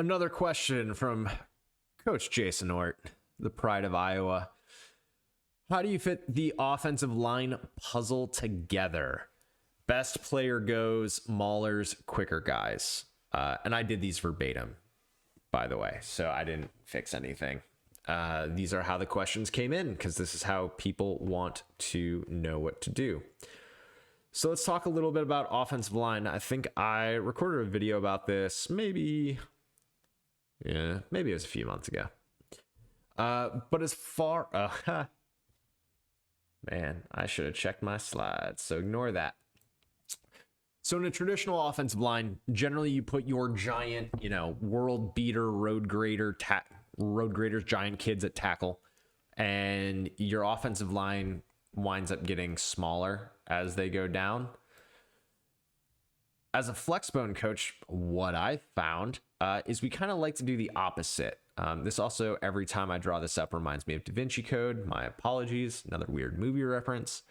Another question from Coach Jason Ort, the pride of Iowa. How do you fit the offensive line puzzle together? Best player goes, maulers, quicker guys. And I did these verbatim, by the way, so I didn't fix anything. These are how the questions came in because this is how people want to know what to do. So let's talk a little bit about offensive line. I think I recorded a video about this maybe it was a few months ago. But as far... man, I should have checked my slides, so ignore that. So in a traditional offensive line, generally you put your giant, world beater, road graders, giant kids at tackle, and your offensive line winds up getting smaller as they go down. As a flexbone coach, what I found is we kind of like to do the opposite. This also, every time I draw this up, reminds me of Da Vinci Code. My apologies. Another weird movie reference.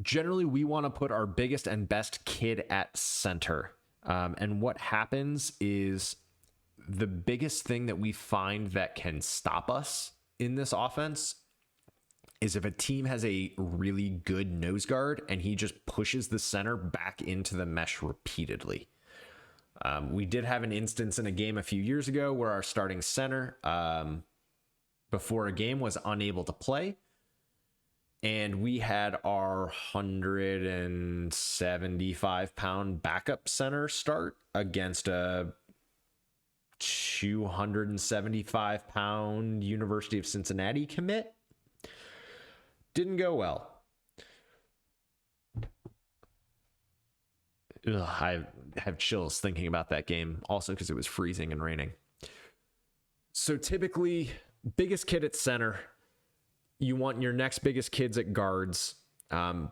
Generally, we want to put our biggest and best kid at center. And what happens is the biggest thing that we find that can stop us in this offense is if a team has a really good nose guard and he just pushes the center back into the mesh repeatedly. We did have an instance in a game a few years ago where our starting center before a game was unable to play. And we had our 175-pound backup center start against a 275-pound University of Cincinnati commit. Didn't go well. I have chills thinking about that game, also because it was freezing and raining. So typically, biggest kid at center. You want your next biggest kids at guards. And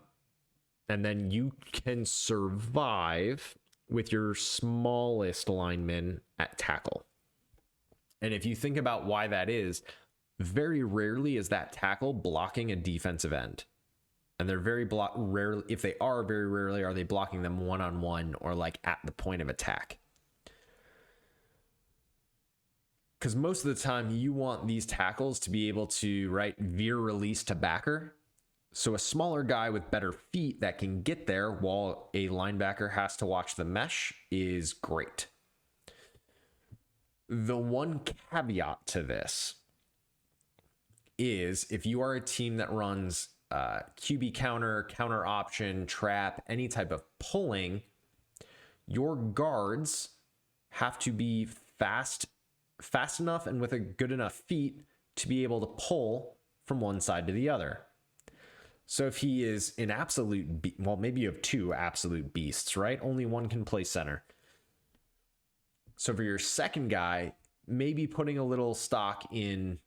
then you can survive with your smallest linemen at tackle. And if you think about why that is, very rarely is that tackle blocking a defensive end. And they're very rarely, if they are, very rarely are they blocking them one-on-one or like at the point of attack. Because most of the time you want these tackles to be able to, veer release to backer. So a smaller guy with better feet that can get there while a linebacker has to watch the mesh is great. The one caveat to this is if you are a team that runs QB counter option, trap, any type of pulling, your guards have to be fast enough and with a good enough feet to be able to pull from one side to the other. So if he is an absolute, maybe you have two absolute beasts, right? Only one can play center. So for your second guy, maybe putting a little stock in,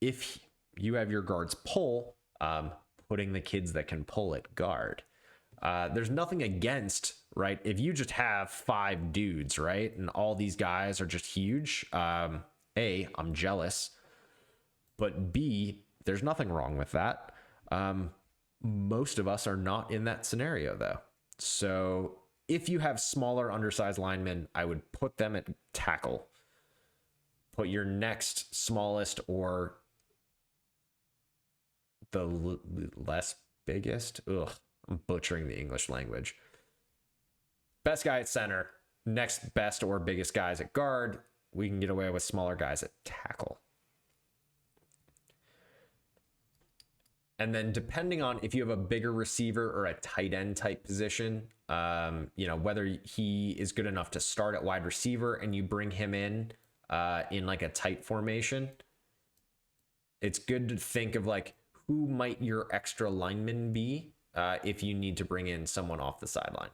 if you have your guards pull, putting the kids that can pull at guard. There's nothing against, right? If you just have 5 dudes, right? And all these guys are just huge. A, I'm jealous. But B, there's nothing wrong with that. Most of us are not in that scenario, though. So if you have smaller, undersized linemen, I would put them at tackle. Put your next smallest or the less biggest. I'm butchering the English language. Best guy at center, next best or biggest guys at guard. We can get away with smaller guys at tackle. And then depending on if you have a bigger receiver or a tight end type position, whether he is good enough to start at wide receiver and you bring him in like a tight formation, it's good to think of like, who might your extra lineman be if you need to bring in someone off the sideline?